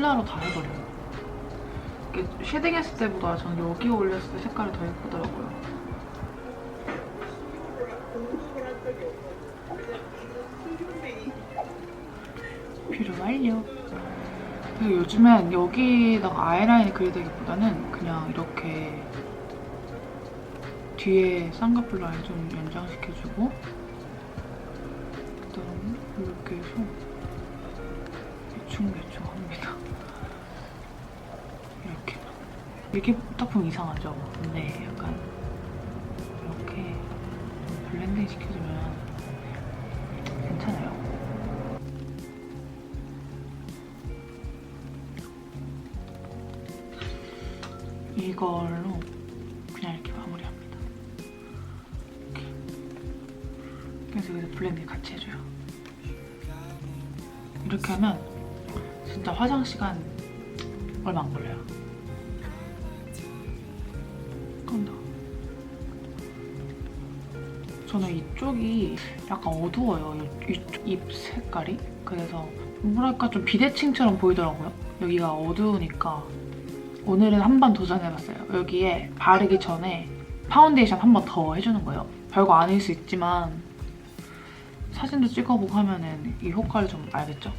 컬러로 다 해버려요. 이게 쉐딩했을 때보다 전 여기 올렸을 때 색깔이 더 예쁘더라고요. 뷰러 완료. 그리고 요즘엔 여기다가 아이라인 그리기보다는 그냥 이렇게 뒤에 쌍꺼풀 라인 좀 연장시켜주고 그다음에 이렇게 해서 대충 합니다. 이렇게 딱 보면 이상하죠? 근데 약간 이렇게 블렌딩 시켜주면 괜찮아요. 이걸로 그냥 이렇게 마무리합니다. 이렇게. 그래서 여기서 블렌딩 같이 해줘요. 이렇게 하면 진짜 화장 시간 얼마 안 걸려요. 저는 이쪽이 약간 어두워요. 이쪽 입 색깔이. 그래서 뭐랄까 좀 비대칭처럼 보이더라고요. 여기가 어두우니까 오늘은 한 번 도전해봤어요. 여기에 바르기 전에 파운데이션 한 번 더 해주는 거예요. 별거 아닐 수 있지만 사진도 찍어보고 하면은 이 효과를 좀 알겠죠?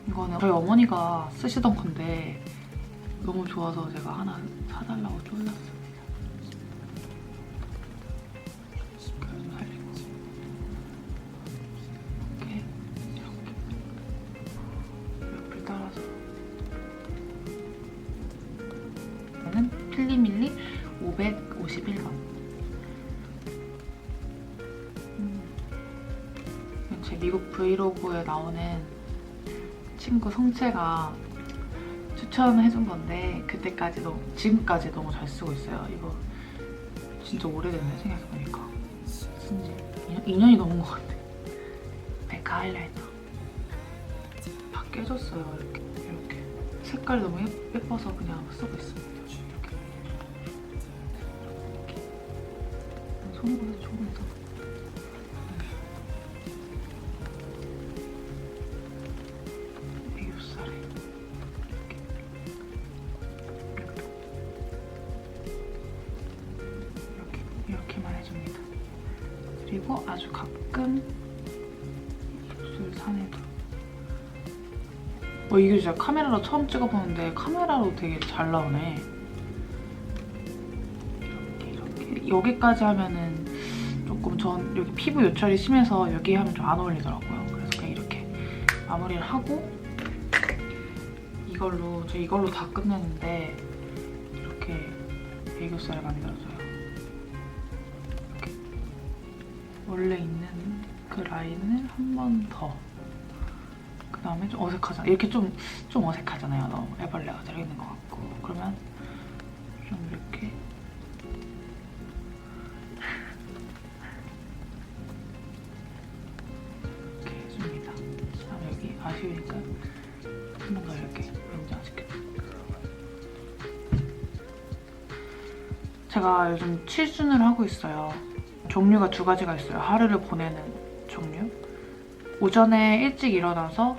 이거는 저희 어머니가 쓰시던 건데 너무 좋아서 제가 하나 사달라고 쫄랐어요. 필리밀리 551번. 제 미국 브이로그에 나오는 친구 성채가 추천해준 건데 그때까지 지금까지 너무 잘 쓰고 있어요. 이거 진짜 오래됐네 생각해보니까. 쓴지 2년이 넘은 것 같아. 백화 하이라이터. 다 깨졌어요. 이렇게 색깔이 너무 예뻐서 그냥 쓰고 있습니다. 손으로 조금 더. 애교살에 이렇게만 해줍니다. 그리고 아주 가끔 입술 산에도. 이게 진짜 카메라로 처음 찍어보는데 카메라로 되게 잘 나오네. 여기까지 하면은 조금 전 여기 피부 요철이 심해서 여기 하면 좀 안 어울리더라고요. 그래서 그냥 이렇게 마무리를 하고 이걸로 다 끝냈는데 이렇게 애교살을 만들어줘요. 이렇게 원래 있는 그 라인을 한 번 더. 그 다음에 좀 어색하잖아. 이렇게 좀 어색하잖아요. 너무 애벌레가 들어있는 것 같고. 그러면 좀 이렇게 아쉬우니까 한 번 더 이렇게 연장시켜줄게요. 제가 요즘 취준을 하고 있어요. 종류가 2가지가 있어요. 하루를 보내는 종류. 오전에 일찍 일어나서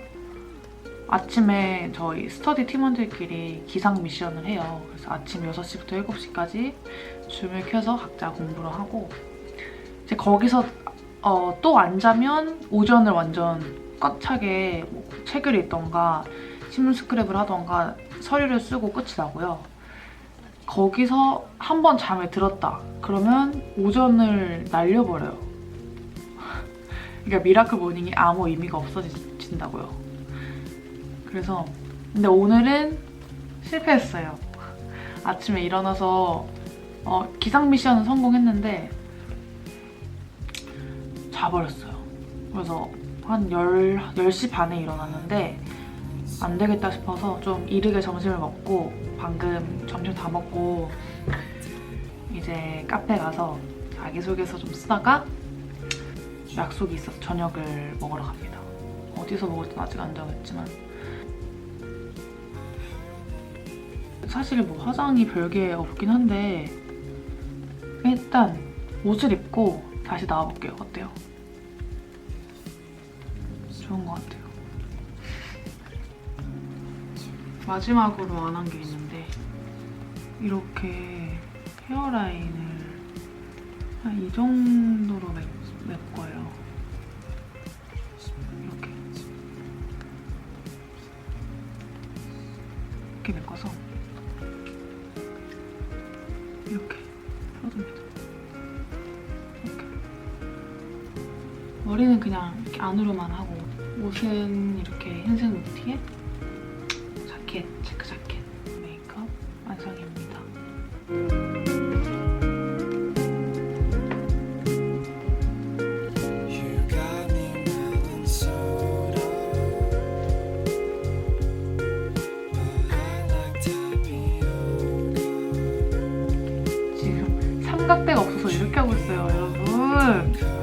아침에 저희 스터디 팀원들끼리 기상 미션을 해요. 그래서 아침 6시부터 7시까지 줌을 켜서 각자 공부를 하고 이제 거기서 또 안 자면 오전을 완전 꽉 차게 뭐 책을 읽던가 신문 스크랩을 하던가 서류를 쓰고 끝이 나고요. 거기서 한 번 잠을 들었다. 그러면 오전을 날려버려요. 그러니까 미라클 모닝이 아무 의미가 없어진다고요. 그래서 근데 오늘은 실패했어요. 아침에 일어나서 기상 미션은 성공했는데 자버렸어요. 그래서 한 10시 반에 일어났는데 안 되겠다 싶어서 좀 이르게 점심을 먹고 방금 점심 다 먹고 이제 카페 가서 자기소개서 좀 쓰다가 약속이 있어서 저녁을 먹으러 갑니다. 어디서 먹을지 아직 안 정했지만 사실 뭐 화장이 별게 없긴 한데 일단 옷을 입고 다시 나와볼게요. 어때요? 좋은 것 같아요. 마지막으로 안 한 게 있는데 이렇게 헤어라인을 한 이 정도로 메꿔요. 이렇게 메꿔서 이렇게 풀어줍니다. 이렇게. 머리는 그냥 이렇게 안으로만 하고 옷은 이렇게 흰색 니트에 자켓, 체크 자켓, 메이크업 완성입니다. 지금 삼각대가 없어서 이렇게 하고 있어요, 여러분.